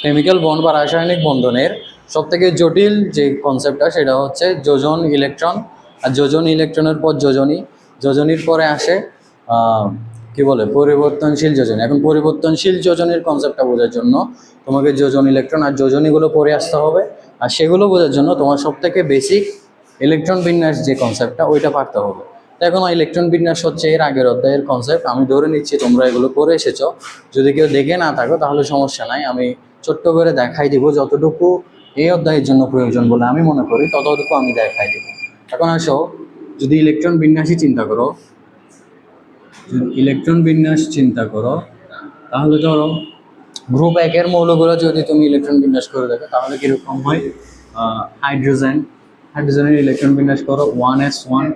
Chemical bond বা রাসায়নিক বন্ধনের সবথেকে জটিল যে কনসেপ্টটা সেটা হচ্ছে যোজন ইলেকট্রন। আর যোজন ইলেকট্রনের পর যোজনী, যোজনীর পরে আসে কি বলে পরিবর্তনশীল যোজনী। এখন পরিবর্তনশীল যোজনীর কনসেপ্টটা বোঝার জন্য তোমাকে যোজন ইলেকট্রন আর যোজনীগুলো পড়ে আসতে হবে। আর সেগুলো বোঝার জন্য তোমার সবথেকে বেসিক ইলেকট্রন বিন্যাস যে কনসেপ্টটা ওইটা পারতে হবে। তো এখন ইলেকট্রন বিন্যাস হচ্ছে এর আগের অধ্যায়ের কনসেপ্ট। আমি ধরে নিচ্ছি তোমরা এগুলো পড়ে এসেছো। যদি কেউ দেখে না থাকো তাহলে সমস্যা নাই, আমি ছোট্ট করে দেখাই দিব। যতটুকু এই অধ্যায়ের জন্য প্রয়োজন বলে আমি মনে করি ততটুকু আমি দেখাই দিব। এখন আসো, যদি ইলেকট্রন বিন্যাসই চিন্তা করো, ইলেকট্রন বিন্যাস চিন্তা করো, তাহলে ধরো গ্রুপ একের মৌলগুলো যদি তুমি ইলেকট্রন বিন্যাস করে দেখো তাহলে কীরকম হয়। হাইড্রোজেন, হাইড্রোজেনের ইলেকট্রন বিন্যাস করো 1s1।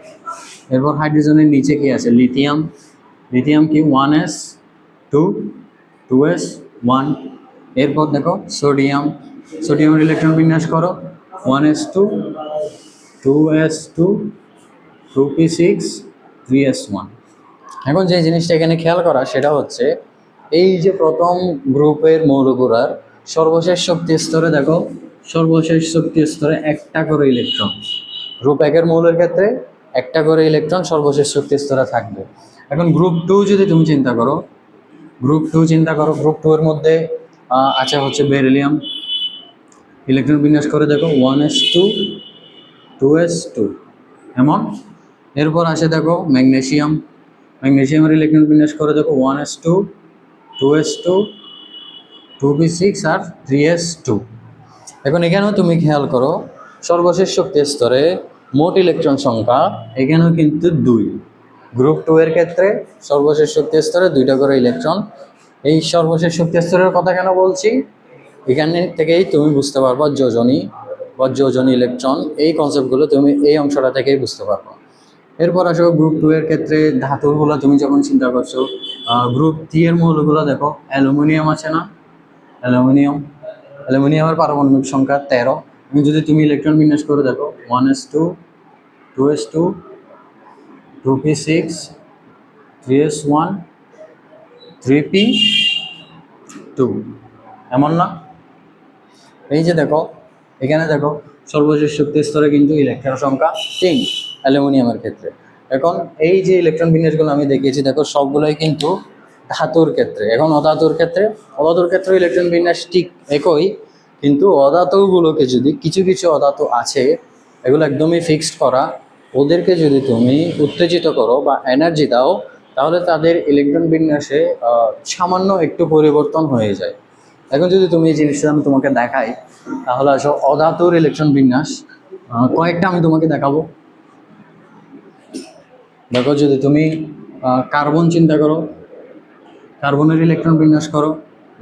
এরপর হাইড্রোজেনের নিচে কি আছে, লিথিয়াম, লিথিয়াম কি 1s2, 2s1। এরপর দেখো সোডিয়াম, সোডিয়ামের ইলেকট্রন বিন্যাস করো 1s2, 2s2, 2p6, 3s1। এখন যে জিনিসটা এখানে খেয়াল করা সেটা হচ্ছে এই যে প্রথম গ্রুপের মৌলগুলার সর্বশেষ শক্তি স্তরে দেখো, সর্বশেষ শক্তি স্তরে একটা করে ইলেকট্রন। গ্রুপ একের মৌলের ক্ষেত্রে একটা করে ইলেকট্রন সর্বশেষ শক্তি স্তরে থাকবে। এখন গ্রুপ টু যদি তুমি চিন্তা করো, গ্রুপ টু চিন্তা করো, গ্রুপ টু এর মধ্যে আছে হচ্ছে বেরিলিয়াম, ইলেকট্রন বিন্যাস করে দেখো 1s2, 2s2 এমন। এরপর আসে দেখো ম্যাগনেসিয়াম, ম্যাগনেসিয়ামের ইলেকট্রন বিন্যাস করে দেখো 1s2, 2s2, 2p6 আর 3s2। এখন এখানেও তুমি খেয়াল করো সর্বশেষ শক্তি স্তরে মোট ইলেকট্রন সংখ্যা এখানেও কিন্তু 2। গ্রুপ টু এর ক্ষেত্রে সর্বশেষ শক্তি স্তরে 2টা করে ইলেকট্রন। এই সর্বশেষ শক্তি স্তরের কথা কেন বলছি, এখানে থেকেই তুমি বুঝতে পারবা যোজনী বা যোজনী ইলেকট্রন, এই কনসেপ্টগুলো তুমি এই অংশটা থেকেই বুঝতে পারবা। এরপর আসো গ্রুপ টু এর ক্ষেত্রে ধাতুগুলো তুমি যখন চিন্তা করছো, গ্রুপ থ্রি এর মৌলগুলো দেখো, অ্যালুমিনিয়াম আছে না, অ্যালুমিনিয়াম, অ্যালুমিনিয়ামের পারমাণবিক সংখ্যা 13। যদি তুমি ইলেকট্রন বিন্যাস করে দেখো 1s2, 2s2, 2p6, 3s1, 3p2 এমন না। এই যে দেখো এখানে দেখো সর্বশেষ শক্তি স্তরে কিন্তু ইলেকট্রন সংখ্যা 3 অ্যালুমিনিয়ামের ক্ষেত্রে। এখন এই যে ইলেকট্রন বিন্যাসগুলো আমি দেখিয়েছি দেখো সবগুলোই কিন্তু ধাতুর ক্ষেত্রে। এখন অধাতুর ক্ষেত্রে, অধাতুর ক্ষেত্রে ইলেকট্রন বিন্যাস ঠিক একই, কিন্তু অধাতুগুলোকে যদি কিছু কিছু অধাতু আছে এগুলো একদমই ফিক্সড করা, ওদেরকে যদি তুমি উত্তেজিত করো বা এনার্জি দাও তাহলে তাদের ইলেকট্রন বিন্যাসে সামান্য একটু পরিবর্তন হয়ে যায়। এখন যদি তুমি এই জিনিসটা আমি তোমাকে দেখাই তাহলে আসো অধাতুর ইলেকট্রন বিন্যাস কয়েকটা আমি তোমাকে দেখাবো। দেখো যদি তুমি কার্বন চিন্তা করো, কার্বনের ইলেকট্রন বিন্যাস করো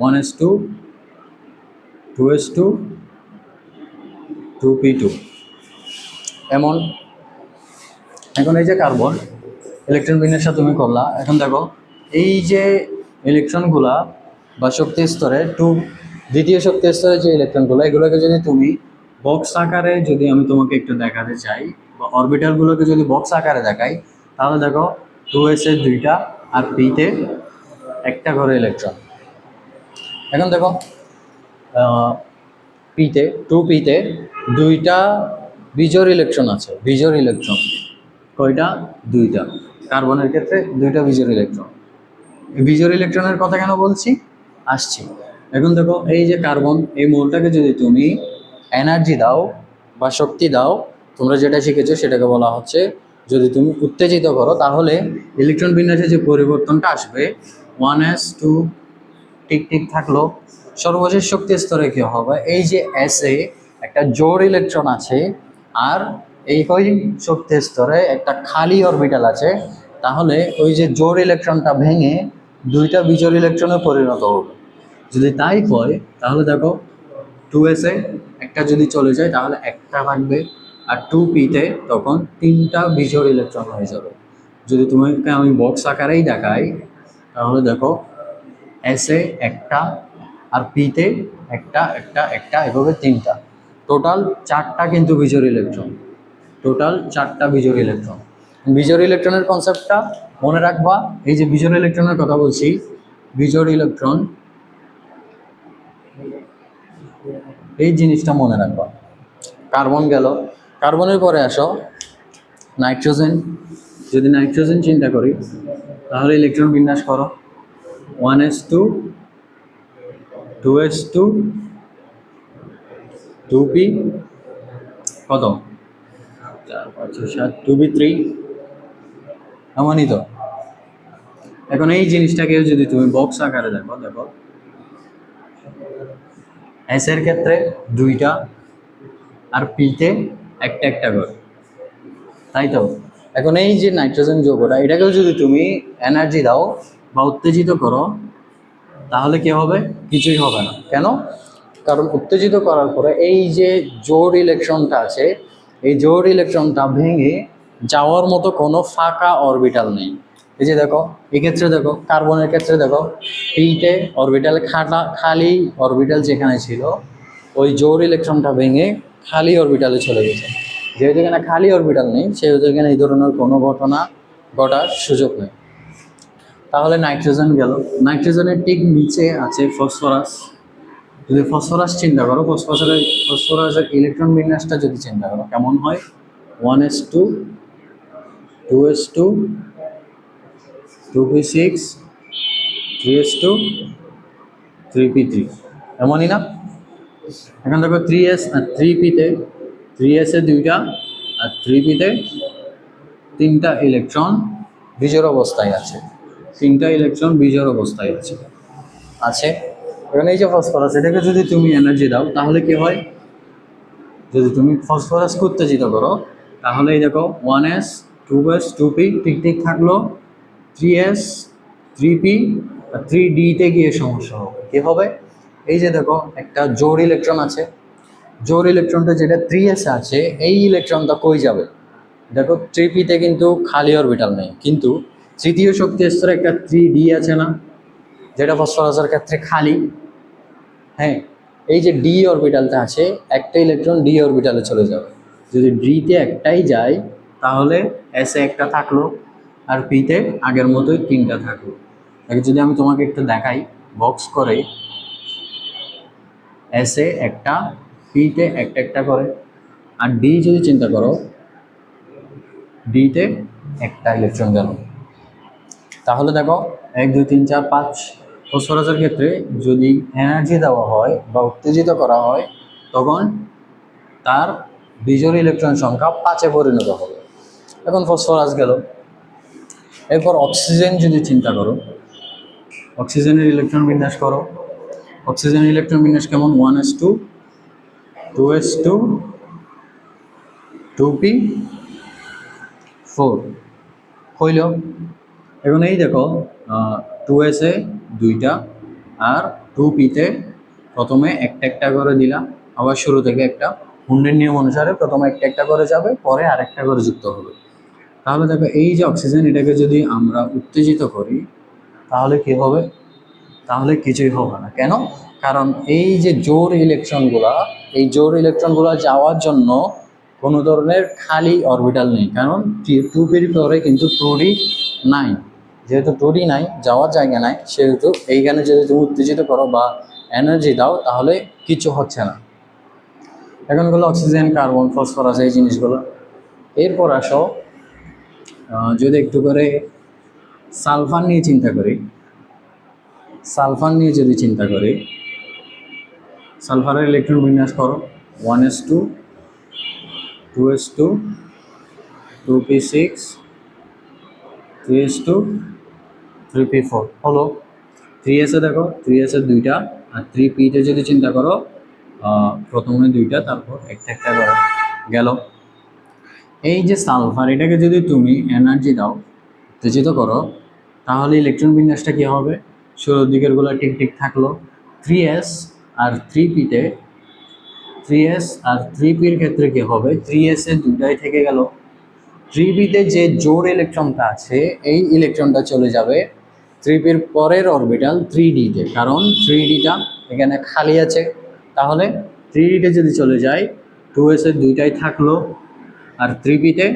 1s2, 2s2, 2p2 এমন। এখন এই যে কার্বন ইলেকট্রন বিন্যাসটা তুমি করলা, এখন দেখো এই যে ইলেকট্রনগুলা বা শক্তি স্তরে দ্বিতীয় শক্তি স্তরে যে ইলেকট্রনগুলো এগুলোকে যদি তুমি বক্স আকারে যদি আমি তোমাকে একটু দেখাতে চাই বা অরবিটালগুলোকে যদি বক্স আকারে দেখাই তাহলে দেখো 2s এর 2টা আর পিতে একটা করে ইলেকট্রন। এখন দেখো পিতে 2pতে 2টা বিজোড় ইলেকট্রন আছে, বিজোড় ইলেকট্রন কয়টা, 2টা। কার্বনের ক্ষেত্রে 2টা বিজোড় ইলেকট্রন। বিজোড় ইলেকট্রনের কথা কেন বলছি আসছি। এখন দেখো এই যে কার্বন, এই মৌলটাকে যদি তুমি এনার্জি দাও বা শক্তি দাও, তোমরা যেটা শিখেছো সেটাকে বলা হচ্ছে যদি তুমি উত্তেজিত করো তাহলে ইলেকট্রন বিন্যাসে যে পরিবর্তনটা আসবে 1s2 ঠিক ঠিক থাকলো, সর্বশেষ শক্তি স্তরে কি হবে, এই যে এসে একটা জোড় ইলেকট্রন আছে আর এই শক্তি স্তরে একটা খালি অরবিটাল আছে, তাহলে ওই যে জোড় ইলেকট্রনটা ভেঙে 2টা বিজোড় ইলেকট্রনে পরিণত হবে। যদি তাই হয় তাহলে দেখো 2s এ একটা যদি চলে যায় তাহলে একটা থাকবে, আর 2pতে তখন 3টা বিজোড় ইলেকট্রন হয়ে যাবে। যদি তোমাকে আমি বক্স আকারেই দেখাই তাহলে দেখো এসে একটা আর পিতে একটা একটা একটা এভাবে 3টা, টোটাল 4টা কিন্তু বিজোড় ইলেকট্রন, টোটাল 4টা বিজোড় ইলেকট্রন। বিজোড় ইলেকট্রনের কনসেপ্টটা মনে রাখবা। এই যে বিজোড় ইলেকট্রনের কথা বলছি, বিজোড় ইলেকট্রন এই জিনিসটা মনে রাখবা। কার্বন গেল, কার্বনের পরে আসো নাইট্রোজেন। যদি নাইট্রোজেন চিন্তা করি তাহলে ইলেকট্রন বিন্যাস করো 1s2 2s2 2p কত 4 5 6 7 2p3 এমনই তো। এখন এই জিনিসটাকে যদি তুমি বক্স আকারে দেখো, দেখো এস এর ক্ষেত্রে দুইটা আর পিতে একটা একটা করে, তাই তো। এখন এই যে নাইট্রোজেন যৌগটা, এটাকেও যদি তুমি এনার্জি দাও বা উত্তেজিত করো তাহলে কি হবে? কিছুই হবে না। কেন? কারণ উত্তেজিত করার পরে এই যে জোড় ইলেকট্রনটা আছে, এই জোড় ইলেকট্রনটা ভেঙে যাওয়ার মতো কোনো ফাঁকা অরবিটাল নেই। এই যে দেখো, এক্ষেত্রে দেখো, কার্বনের ক্ষেত্রে দেখো, পিতে অরবিটাল খালি অরবিটাল যেখানে ছিল ওই জোড় ইলেকট্রনটা ভেঙে খালি অরবিটালে চলে গেছে। যেহেতু এখানে খালি অরবিটাল নেই সেহেতু এখানে এই ধরনের কোনো ঘটনা ঘটার সুযোগ নেই। তাহলে নাইট্রোজেন গেল, নাইট্রোজেনের ঠিক নিচে আছে ফসফরাস। যদি ফসফরাস চিন্তা করো, ফসফরাসের ইলেকট্রন বিন্যাসটা যদি চিন্তা করো কেমন হয়, 1s2 2s2 2p6 3s2 3p3 এমনই না? এখন দেখো 3s আর 3pতে 3s এ দুইটা আর 3pতে তিনটা ইলেকট্রন বিজোড় অবস্থায় আছে, তিনটা ইলেকট্রন বিজোড় অবস্থায় আছে আছে এখন এই যে ফসফরাস, এটাকে যদি তুমি এনার্জি দাও তাহলে কি হয়? যদি তুমি ফসফরাসকে উত্তেজিত করো তাহলে এই দেখো 1s 2s 2p ঠিক ঠিক থাকলো, 3s 3p আর 3d-তে গিয়ে সমস্যা হবে। কি হবে? এই যে দেখো একটা জোড় ইলেকট্রন আছে, জোড় ইলেকট্রনটা যেটা 3s আছে এই ইলেকট্রনটা কই যাবে? দেখো 3p-তে কিন্তু খালি অরবিটাল নেই, কিন্তু তৃতীয় শক্তি স্তরে একটা 3d আছে না, যেটা ফসফরাসের ক্ষেত্রে খালি। হ্যাঁ, এই যে ডি অরবিটালটা আছে একটা ইলেকট্রন ডি অরবিটালে চলে যাবে। যদি ডিতে একটাই যায় তাহলে এসে একটা থাকলো আর পিতে আগের মতোই তিনটা থাকলো। যদি আমি তোমাকে একটু দেখাই বক্স করে, এসে একটা, পিতে একটা একটা করে, আর ডি যদি চিন্তা করো ডিতে একটা ইলেকট্রন গেল। তাহলে দেখো 1 2 3 4 5 ফসফরাসের ক্ষেত্রে যদি এনার্জি দেওয়া হয় বা উত্তেজিত করা হয় তখন তার বিজোড় ইলেকট্রন সংখ্যা 5-এ পরিণত হবে। এখন ফসফরাস গেল, এরপর অক্সিজেন যদি চিন্তা করো, অক্সিজেনের ইলেকট্রন বিন্যাস করো। অক্সিজেনের ইলেকট্রন বিন্যাস কেমন? 1s2 2s2 2p4 হইল। এখন এই দেখো 2s-এ দুইটা আর 2p-তে প্রথমে একটা একটা করে দিলাম, আবার শুরু থেকে একটা হুন্ডের নিয়ম অনুসারে প্রথমে একটা একটা করে যাবে, পরে আরেকটা করে যুক্ত হবে। তাহলে দেখো এই যে অক্সিজেন, এটাকে যদি আমরা উত্তেজিত করি তাহলে কি হবে? তাহলে কিছুই হবে না। কেন? কারণ এই যে জোড় ইলেকট্রনগুলা, এই জোড় ইলেকট্রনগুলা যাওয়ার জন্য কোনো ধরনের খালি অরবিটাল নেই, কারণ 2p-র পরে কিন্তু 2d নাই। যেহেতু 2d নাই, যাওয়ার জায়গা নাই, সেহেতু এইখানে যদি তুমি উত্তেজিত করো বা এনার্জি দাও তাহলে কিছু হচ্ছে না। এখন হলো অক্সিজেন, কার্বন, ফসফরাস এই জিনিসগুলো। এরপর আসো যদি একটু করে সালফার নিয়ে চিন্তা করি, সালফার নিয়ে যদি চিন্তা করি, সালফারের ইলেকট্রন বিন্যাস করো 1s2 2s2 2p6 3s2 3p4 হলো। 3s-এ দেখো 3s-এর দুইটা আর 3p-তে যদি চিন্তা করো প্রথমে দুইটা তারপর একটা একটা করে গেল। এই যে সালফার, এটাকে যদি তুমি এনার্জি দাও, উত্তেজিত করো, তাহলে ইলেকট্রন বিন্যাসটা কী হবে? শুরুর দিকেরগুলো ঠিক ঠিক থাকলো, 3s আর 3p-তে 3s আর 3p-র ক্ষেত্রে কী হবে? 3s-এ দুইটাই থেকে গেল। 3p-তে যে জোড় ইলেকট্রনটা আছে এই ইলেকট্রনটা চলে যাবে 3p-র পরের অরবিটাল 3d-তে, কারণ 3d-টা এখানে খালি আছে। তাহলে 3d-তে যদি চলে যায় 2s-এর দুইটাই থাকলো আর 3p-তে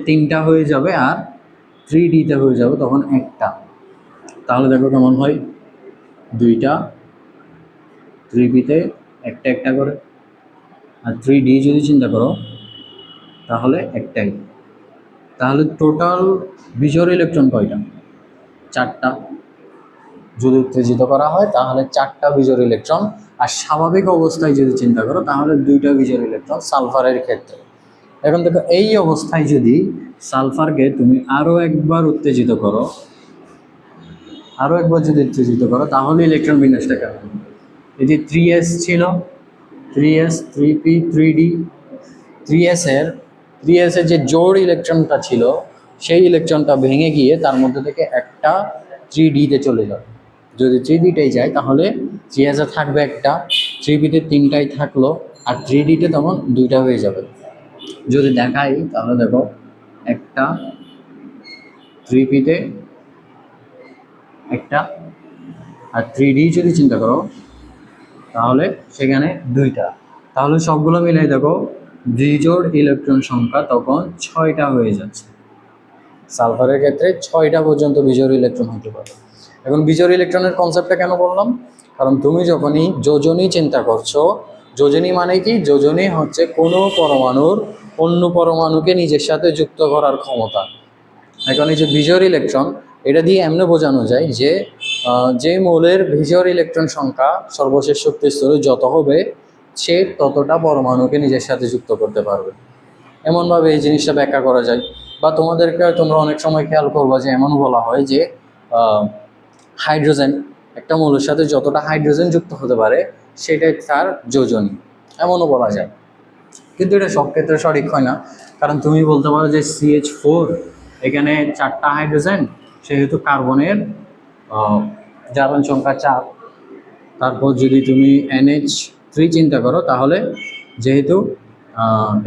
তিনটা হয়ে যাবে আর 3d-তে হয়ে যাবে তখন একটা। তাহলে দেখো কেমন হয়, দুইটা 3p-তে একটা একটা করে, আর 3d যদি চিন্তা করো তাহলে একটাই। তাহলে টোটাল বিজোড় ইলেকট্রন কয়টা? 4টা। যদি উত্তেজিত করা হয় তাহলে 4টা বিজোড় ইলেকট্রন, আর স্বাভাবিক অবস্থায় যদি চিন্তা করো তাহলে 2টা বিজোড় ইলেকট্রন সালফারের ক্ষেত্রে। এখন দেখো এই অবস্থায় যদি সালফারকে তুমি আরও একবার উত্তেজিত করো, তাহলে ইলেকট্রন বিন্যাসটা কেমন? এই যে 3s ছিল, 3s 3p 3d, 3s এর যে জোড় ইলেকট্রনটা ছিল সেই ইলেকট্রনটা ভেঙে গিয়ে তার মধ্যে থেকে একটা 3d-তে চলে যাবে। যদি 3d-টাই যায় তাহলে 3s-এ থাকবে একটা, 3p-তে 3টাই থাকলো, আর 3d-তে তখন 2টা হয়ে যাবে। যদি দেখাই তাহলে দেখো একটা, 3p-তে একটা, আর 3d যদি চিন্তা করো তাহলে সেখানে 2টা। তাহলে সবগুলো মিলাই দেখো বিজোড় ইলেকট্রন সংখ্যা তখন 6টা হয়ে যাচ্ছে। সালফারের ক্ষেত্রে 6টা পর্যন্ত বিজোড় ইলেকট্রন হতে পারে। এখন বিজোড় ইলেকট্রনের কনসেপ্টটা কেন বললাম? কারণ তুমি যখনই যোজনী চিন্তা করছো, যোজনী মানে কি? যোজনী হচ্ছে কোনো পরমাণুর অন্য পরমাণুকে নিজের সাথে যুক্ত করার ক্ষমতা। এখন এই যে বিজোড় ইলেকট্রন, এটা দিয়ে এমনি বোঝানো যায় যে যে মৌলের বিজোড় ইলেকট্রন সংখ্যা সর্বশেষ শক্তি স্তরে যত হবে সে ততটা পরমাণুকে নিজের সাথে যুক্ত করতে পারবে। এমনভাবে এই জিনিসটা ব্যাখ্যা করা যায়। বা তোমরা অনেক সময় খেয়াল করবা যে এমন বলা হয় যে হাইড্রোজেন, একটা মৌলের সাথে যতটা হাইড্রোজেন যুক্ত হতে পারে সেটাই তার যোজনী, এমনও বলা যায়। কিন্তু এটা সব ক্ষেত্রে সঠিক হয় না। কারণ তুমি বলতে পারো যে CH4, এখানে 4টা হাইড্রোজেন, সেহেতু কার্বনের জারণ সংখ্যা 4। তারপর যদি তুমি NH3 চিন্তা করো তাহলে যেহেতু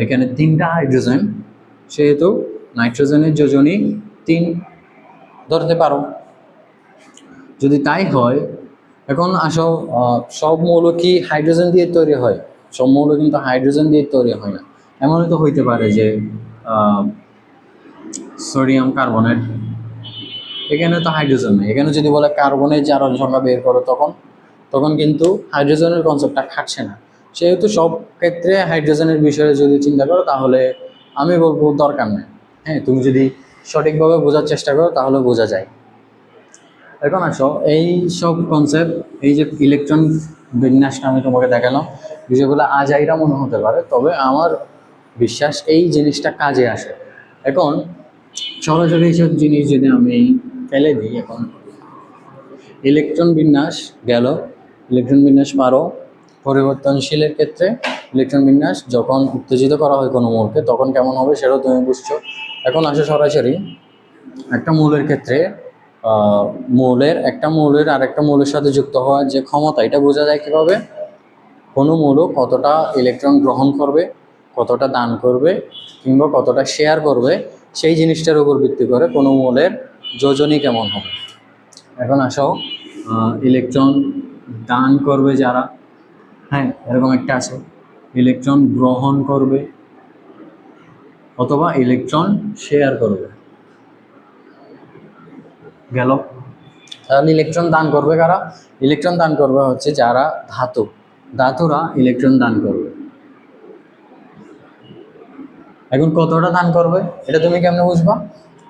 এখানে 3টা হাইড্রোজেন, সেহেতু নাইট্রোজেনের যোজনী 3 ধরতে পারো। যদি তাই হয়, এখন আসো সব মৌল কি হাইড্রোজেন দিয়ে তৈরি হয়? সব মৌল কিন্তু হাইড্রোজেন দিয়ে তৈরি হয় না। এমনই তো হইতে পারে যে সোডিয়াম কার্বনেট, এখানে তো হাইড্রোজেন নেই। এখানে যদি বলে কার্বনের জারণ সংখ্যা বের করো তখন কিন্তু হাইড্রোজেনের কনসেপ্টটা খাটছে না। সেহেতু সব ক্ষেত্রে হাইড্রোজেনের বিষয়ে যদি চিন্তা করো তাহলে আমি বলবো দরকার নেই। হ্যাঁ, তুমি যদি সঠিকভাবে বোঝার চেষ্টা করো তাহলে বোঝা যায়। এখন আসো এই সব কনসেপ্ট, এই যে ইলেকট্রন বিন্যাসটা আমি তোমাকে দেখালাম, বিষয়গুলো আজাইরা মনে হতে পারে, তবে আমার বিশ্বাস এই জিনিসটা কাজে আসে। এখন সরাসরি এইসব জিনিস যদি আমি ফেলে দিই, এখন ইলেকট্রন বিন্যাস গেল, ইলেকট্রন বিন্যাস পারো। পরিবর্তনশীলের ক্ষেত্রে ইলেকট্রন বিন্যাস যখন উত্তেজিত করা হয় কোনো মৌলকে তখন কেমন হবে সেটাও তুমি বুঝছো। এখন আসো সরাসরি একটা মৌলের ক্ষেত্রে একটা মৌলের আরেকটা মৌলের সাথে যুক্ত হওয়ার যে ক্ষমতা, এটা বোঝা যায় কীভাবে? কোনো মৌল কতটা ইলেকট্রন গ্রহণ করবে, কতটা দান করবে, কিংবা কতটা শেয়ার করবে, সেই জিনিসটার উপর ভিত্তি করে কোনো মৌলের যোজনী কেমন হবে। এখন আসো ইলেকট্রন দান করবে যারা, হ্যাঁ এরকম একটা আছে, ইলেকট্রন গ্রহণ করবে অথবা ইলেকট্রন শেয়ার করবে, গেল। তাহলে ইলেকট্রন দান করবে কারা? ইলেকট্রন দান করবে হচ্ছে যারা ধাতুরা ইলেকট্রন দান করবে। এখন কতটা দান করবে এটা তুমি কেমনে বুঝবা?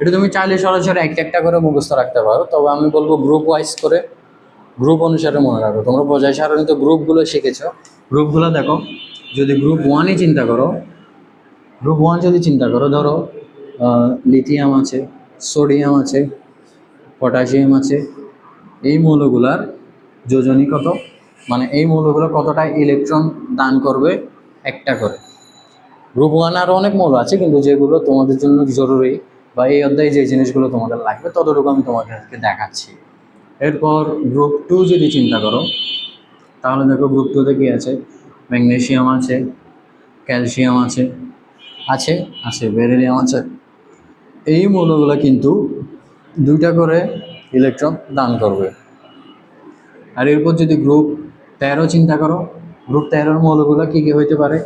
এটা তুমি চাইলে সরাসরি একটা একটা করে মুখস্থ রাখতে পারো, তবে আমি বলবো গ্রুপ ওয়াইজ করে, গ্রুপ অনুসারে মনে রাখো। তোমরা পর্যায় সারণীতে গ্রুপগুলো শিখেছো, গ্রুপগুলো দেখো। যদি গ্রুপ 1 চিন্তা করো, গ্রুপ 1 যদি চিন্তা করো, ধরো লিথিয়াম আছে, সোডিয়াম আছে, পটাশিয়াম আছে, এই মৌলগুলার যোজনী কত, মানে এই মৌলগুলো কতটা ইলেকট্রন দান করবে একটা করে। গ্রুপ 1 আরও অনেক মৌল আছে, কিন্তু যেগুলো তোমাদের জন্য জরুরি বা এই অধ্যায়ে যে জিনিসগুলো তোমাদের লাগবে ততটুকু আমি তোমাদেরকে দেখাচ্ছি। এরপর গ্রুপ 2 যদি চিন্তা করো তাহলে দেখো গ্রুপ 2-তে কী আছে? ম্যাগনেসিয়াম আছে, ক্যালসিয়াম আছে, আছে আছে বেরিলিয়াম আছে। এই মৌলগুলো কিন্তু 2টা করে ইলেকট্রন দান করবে। আর এরপর যদি গ্রুপ 13 চিন্তা করো, গ্রুপ 13-র মৌলগুলো কী কী হইতে পারে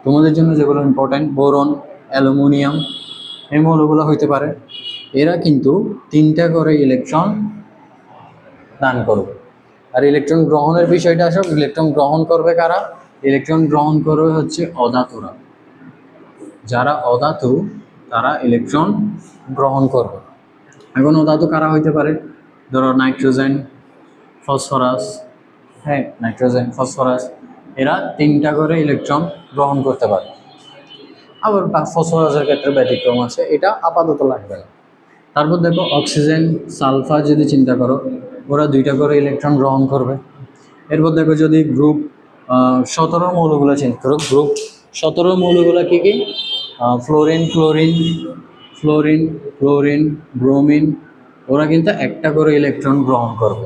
তোমাদের জন্য যেগুলো ইম্পর্ট্যান্ট? বোরন, অ্যালুমিনিয়াম, এই মৌলগুলো হইতে পারে। এরা কিন্তু 3টা করে ইলেকট্রন দান করবে। আর ইলেকট্রন গ্রহণের বিষয়টা আসলে ইলেকট্রন গ্রহণ করবে কারা? ইলেকট্রন গ্রহণ করবে হচ্ছে অধাতুরা। যারা অধাতু তারা ইলেকট্রন গ্রহণ করবে। এখন অধাতু কারা হইতে পারে? ধরো নাইট্রোজেন, ফসফরাস, হ্যাঁ নাইট্রোজেন ফসফরাস, এরা 3টা করে ইলেকট্রন গ্রহণ করতে পারে। আবার ফসফরাসের ক্ষেত্রে ব্যতিক্রম আছে, এটা আপাতত লাগবে না। তারপর দেখো অক্সিজেন, সালফার যদি চিন্তা করো, ওরা 2টা করে ইলেকট্রন গ্রহণ করবে। এরপর দেখো যদি গ্রুপ 17 মৌলগুলো চিন্তা করো, গ্রুপ 17 মৌলগুলো কী কী? Fluorine, chlorine, fluorine, chlorine, bromine, ওরা কিন্তু 1টা করে ইলেকট্রন গ্রহণ করবে।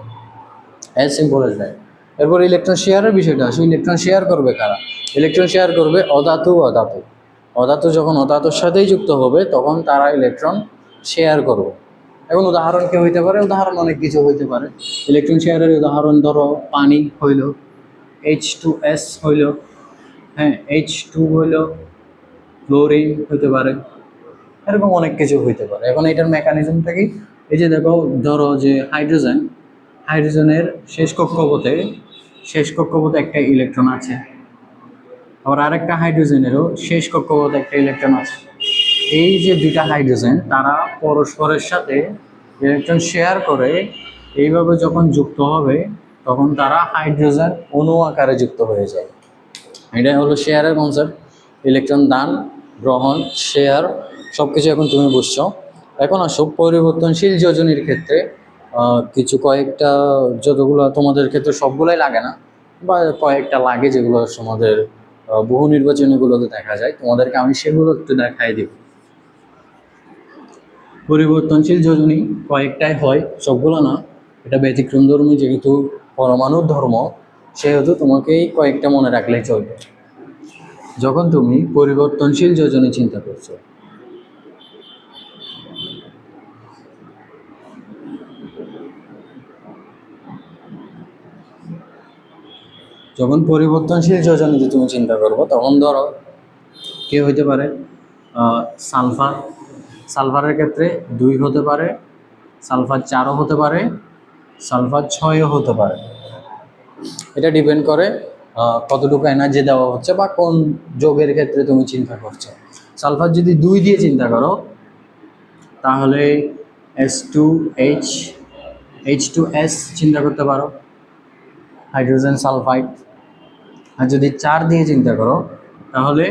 As simple as that. এরপর ইলেকট্রন শেয়ারের বিষয়টা আসে, ইলেকট্রন শেয়ার করবে কারা? ইলেকট্রন শেয়ার করবে অধাতু অধাতু। অধাতু যখন অধাতুর সাথেই যুক্ত হবে তখন তারা ইলেকট্রন শেয়ার করবে। এখন উদাহরণ কি হইতে পারে? উদাহরণ অনেক কিছু হইতে পারে। ইলেকট্রন শেয়ারের উদাহরণ ধরো পানি হইল, H2S হইল, হ্যাঁ H2 হইল, ক্লোরিন হইতে পারে, এরকম অনেক কিছু হইতে পারে। এখন এটার মেকানিজমটা কি? এই যে দেখো, ধরো যে হাইড্রোজেন, হাইড্রোজেনের শেষ কক্ষপথে একটা ইলেকট্রন আছে, আবার আরেকটা হাইড্রোজেনেরও শেষ কক্ষপথে একটা ইলেকট্রন আছে। এই যে 2টা হাইড্রোজেন তারা পরস্পরের সাথে ইলেকট্রন শেয়ার করে এইভাবে যখন যুক্ত হবে তখন তারা হাইড্রোজেন অণু আকারে যুক্ত হয়ে যায়। এটাই হলো শেয়ারের কনসেপ্ট। ইলেকট্রন দান, গ্রহণ, শেয়ার সব কিছু এখন তুমি বুঝছো। এখন আসো পরিবর্তনশীল যোজনীর ক্ষেত্রে কিছু কয়েকটা, যতগুলো তোমাদের ক্ষেত্রে সবগুলাই লাগে না, বা কয়েকটা লাগে যেগুলো তোমাদের বহু নির্বাচনীগুলোতে দেখা যায়, তোমাদেরকে আমি সেগুলো একটু দেখাই দিব। পরিবর্তনশীল যোজনী কয়েকটাই হয়, সবগুলো না। এটা ব্যতিক্রমধর্মী, যেহেতু পরমাণুর ধর্ম সেহেতু তোমাকেই কয়েকটা মনে রাখলেই চলবে। যখন তুমি পরিবর্তনশীল যোজনী চিন্তা করছো, যখন পরিবর্তনশীল যোজনী তুমি চিন্তা করবো তখন ধরো কে হইতে পারে? সালফার। সালফারের ক্ষেত্রে 2 হতে পারে, সালফার 4ও হতে পারে, সালফার 6ও হতে পারে। এটা ডিপেন্ড করে কতটুকু এনার্জি দেওয়া হচ্ছে বা কোন যোগের ক্ষেত্রে তুমি চিন্তা করছো। সালফার যদি 2 দিয়ে চিন্তা করো তাহলে S2H, H2S চিন্তা করতে পারো, হাইড্রোজেন সালফাইড। আর যদি 4 দিয়ে চিন্তা করো তাহলে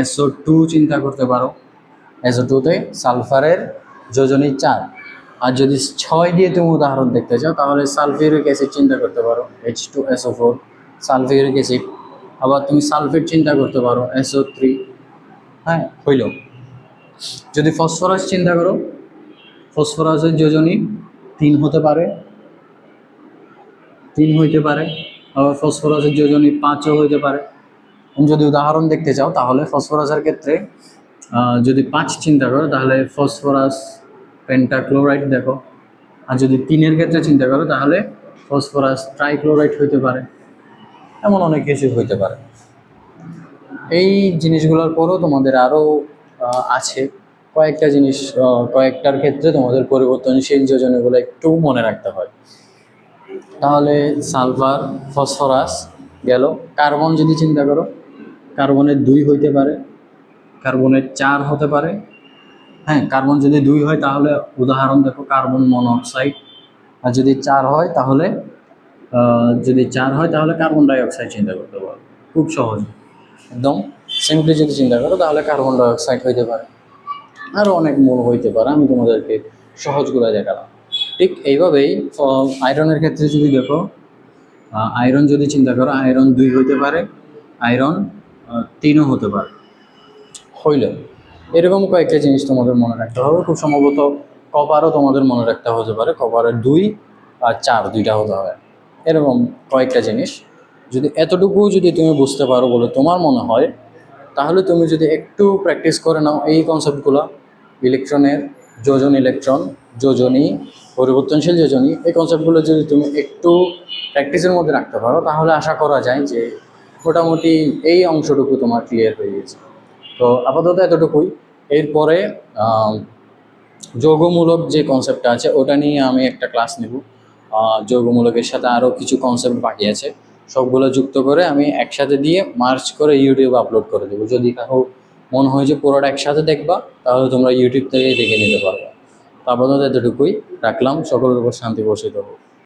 SO2 চিন্তা করতে পারো। SO2-তে সালফারের যোজনী 4। আর যদি 6 দিয়ে তুমি উদাহরণ দেখতে চাও তাহলে সালফিউরিক অ্যাসিড চিন্তা করতে পারো, H2SO4, সালফিউরিক অ্যাসিড। আবার তুমি সালফেট চিন্তা করতে পারো, SO3। হ্যাঁ হইল। যদি ফসফরাস চিন্তা করো, ফসফরাসের যোজনী 3 হতে পারে, 3 হইতে পারে। আবার ফসফরাসের যোজনী 5ও হইতে পারে। যদি উদাহরণ দেখতে চাও তাহলে ফসফরাসের ক্ষেত্রে যদি 5 চিন্তা করো তাহলে ফসফরাস পেন্টাক্লোরাইড দেখো। আর যদি 3-এর ক্ষেত্রে চিন্তা করো তাহলে ফসফরাস ট্রাইক্লোরাইড হইতে পারে। এমন অনেক কিছু হইতে পারে। এই জিনিসগুলোর পরও তোমাদের আরও আছে কয়েকটা জিনিস, কয়েকটার ক্ষেত্রে তোমাদের পরিবর্তনশীল যোজনীগুলো একটু মনে রাখতে হয়। তাহলে সালফার, ফসফরাস গেল। কার্বন যদি চিন্তা করো, কার্বনের 2 হইতে পারে, কার্বনের 4 হতে পারে। হ্যাঁ কার্বন যদি 2 হয় তাহলে উদাহরণ দেখো কার্বন মনোক্সাইড। আর যদি 4 হয় তাহলে কার্বন ডাইঅক্সাইড চিন্তা করতে পারো। খুব সহজ, একদম সিম্পলি যদি চিন্তা করো তাহলে কার্বন ডাইঅক্সাইড হইতে পারে। আরও অনেক মূল হইতে পারে, আমি তোমাদেরকে সহজগুলো দেখালাম। ঠিক এইভাবেই আয়রনের ক্ষেত্রে যদি দেখো, আয়রন যদি চিন্তা করো, আয়রন 2 হইতে পারে, আয়রন 3ও হতে পারে। হইল। এরকম কয়েকটা জিনিস তোমাদের মনে রাখতে হবে। খুব সম্ভবত কপারও তোমাদের মনে রাখতে হতে পারে, কপারের 2 আর 4 2টা হতে হবে। এরকম কয়েকটা জিনিস যদি এতটুকু যদি তুমি বুঝতে পারো বলে তোমার মনে হয়, তাহলে তুমি যদি একটু প্র্যাকটিস করে নাও এই কনসেপ্টগুলো, ইলেকট্রনের যোজন, ইলেকট্রন যোজনী, পরিবর্তনশীল যোজনী, এই কনসেপ্টগুলো যদি তুমি একটু প্র্যাকটিসের মধ্যে রাখতে পারো তাহলে আশা করা যায় যে মোটামুটি এই অংশটুকু তোমার ক্লিয়ার হয়ে গেছে। তো আপাতত এতটুকুই। এরপরে যৌগমূলক যে কনসেপ্টটা আছে ওটা নিয়ে আমি একটা ক্লাস নেব। যৌগমূলকের সাথে আরও কিছু কনসেপ্ট বাকি আছে, সবগুলো যুক্ত করে আমি একসাথে দিয়ে মার্চ করে ইউটিউবে আপলোড করে দেবো। যদি কারো মনে হয় যে পুরোটা একসাথে দেখবা, তাহলে তোমরা ইউটিউব থেকেই দেখে নিতে পারবে। তো আপাতত এতটুকুই রাখলাম। সকলের উপর শান্তি বর্ষিত হোক।